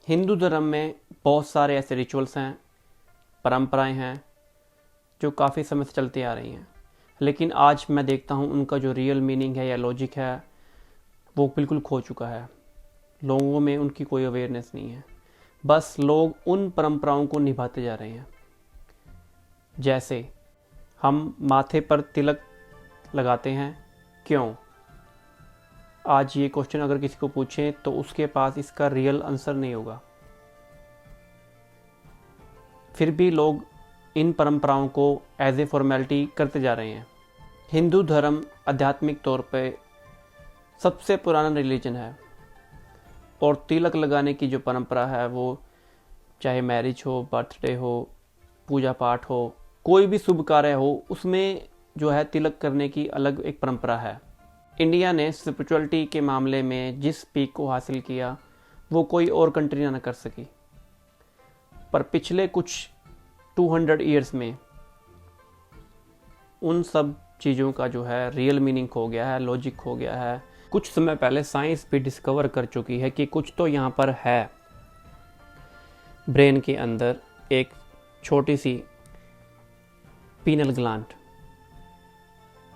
हिंदू धर्म में बहुत सारे ऐसे रिचुअल्स हैं, परंपराएं हैं जो काफ़ी समय से चलती आ रही हैं, लेकिन आज मैं देखता हूँ उनका जो रियल मीनिंग है या लॉजिक है वो बिल्कुल खो चुका है। लोगों में उनकी कोई अवेयरनेस नहीं है, बस लोग उन परंपराओं को निभाते जा रहे हैं। जैसे हम माथे पर तिलक लगाते हैं, क्यों? आज ये क्वेश्चन अगर किसी को पूछें तो उसके पास इसका रियल आंसर नहीं होगा। फिर भी लोग इन परंपराओं को एज ए फॉर्मेलिटी करते जा रहे हैं। हिंदू धर्म आध्यात्मिक तौर पे सबसे पुराना रिलीजन है और तिलक लगाने की जो परंपरा है वो चाहे मैरिज हो, बर्थडे हो, पूजा पाठ हो, कोई भी शुभ कार्य हो, उसमें जो है तिलक करने की अलग एक परंपरा है। इंडिया ने स्पिरिचुअलिटी के मामले में जिस पीक को हासिल किया वो कोई और कंट्री ना कर सकी। पर पिछले कुछ 200 ईयर्स में उन सब चीज़ों का जो है रियल मीनिंग खो गया है, लॉजिक खो गया है। कुछ समय पहले साइंस भी डिस्कवर कर चुकी है कि कुछ तो यहाँ पर है। ब्रेन के अंदर एक छोटी सी पीनल ग्लैंड,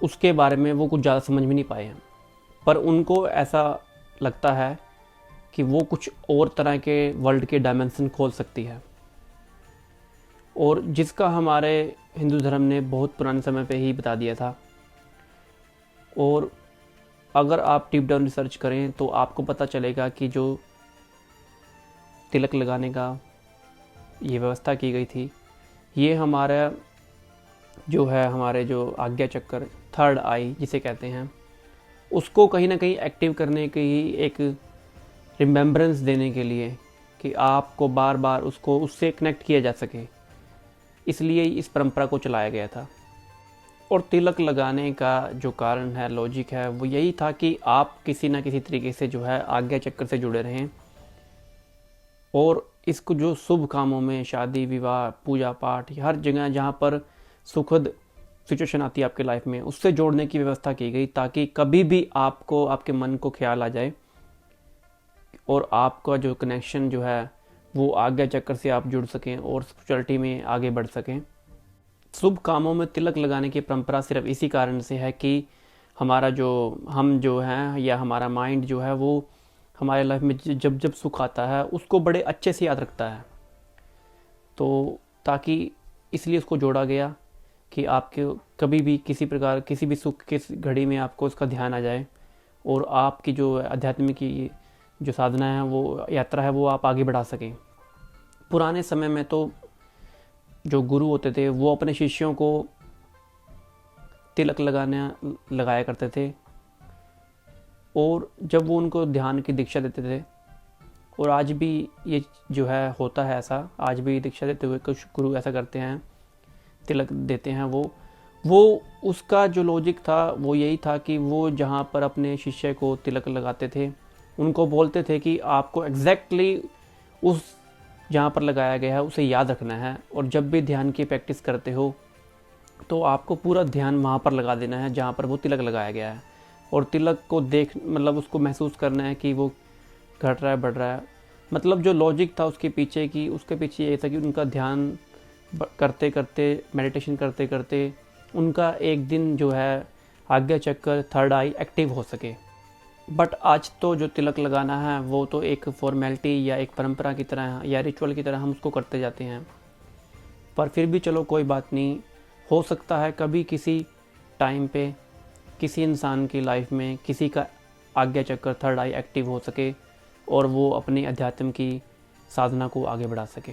उसके बारे में वो कुछ ज़्यादा समझ में नहीं पाए हैं, पर उनको ऐसा लगता है कि वो कुछ और तरह के वर्ल्ड के डायमेंशन खोल सकती है, और जिसका हमारे हिंदू धर्म ने बहुत पुराने समय पे ही बता दिया था। और अगर आप डीप डाउन रिसर्च करें तो आपको पता चलेगा कि जो तिलक लगाने का ये व्यवस्था की गई थी, ये हमारा जो है, हमारे जो आज्ञा चक्र, थर्ड आई जिसे कहते हैं, उसको कहीं ना कहीं एक्टिव करने की एक रिमेम्बरेंस देने के लिए कि आपको बार बार उसको उससे कनेक्ट किया जा सके, इसलिए इस परंपरा को चलाया गया था। और तिलक लगाने का जो कारण है, लॉजिक है, वो यही था कि आप किसी ना किसी तरीके से जो है आज्ञा चक्र से जुड़े रहें, और इसको जो शुभ कामों में, शादी विवाह, पूजा पाठ, हर जगह जहाँ पर सुखद सिचुएशन आती है आपके लाइफ में, उससे जोड़ने की व्यवस्था की गई, ताकि कभी भी आपको, आपके मन को ख्याल आ जाए और आपका जो कनेक्शन जो है वो आज्ञा चक्र से आप जुड़ सकें और स्पिरिचुअलिटी में आगे बढ़ सकें। शुभ कामों में तिलक लगाने की परंपरा सिर्फ इसी कारण से है कि हमारा हम जो हैं, या हमारा माइंड जो है, वो हमारे लाइफ में जब जब सुख आता है उसको बड़े अच्छे से याद रखता है। तो ताकि इसलिए उसको जोड़ा गया कि आपके कभी भी किसी प्रकार, किसी भी सुख की घड़ी में आपको उसका ध्यान आ जाए, और आपकी जो आध्यात्मिक की जो साधना है, वो यात्रा है, वो आप आगे बढ़ा सकें। पुराने समय में तो जो गुरु होते थे वो अपने शिष्यों को तिलक लगाया करते थे, और जब वो उनको ध्यान की दीक्षा देते थे, और आज भी ये जो है होता है ऐसा, आज भी दीक्षा देते हुए कुछ गुरु ऐसा करते हैं, तिलक देते हैं। वो उसका जो लॉजिक था वो यही था कि वो जहाँ पर अपने शिष्य को तिलक लगाते थे, उनको बोलते थे कि आपको एग्जैक्टली उस जहाँ पर लगाया गया है उसे याद रखना है, और जब भी ध्यान की प्रैक्टिस करते हो तो आपको पूरा ध्यान वहाँ पर लगा देना है जहाँ पर वो तिलक लगाया गया है, और तिलक को मतलब उसको महसूस करना है कि वो घट रहा है, बढ़ रहा है। मतलब जो लॉजिक था उसके पीछे ये था कि उनका ध्यान करते करते, मेडिटेशन करते करते, उनका एक दिन जो है आज्ञा चक्र, थर्ड आई एक्टिव हो सके। बट आज तो जो तिलक लगाना है वो तो एक फॉर्मेलिटी या एक परंपरा की तरह या रिचुअल की तरह हम उसको करते जाते हैं। पर फिर भी चलो कोई बात नहीं, हो सकता है कभी किसी टाइम पे किसी इंसान की लाइफ में किसी का आज्ञा चक्र, थर्ड आई एक्टिव हो सके, और वो अपनी अध्यात्म की साधना को आगे बढ़ा सके।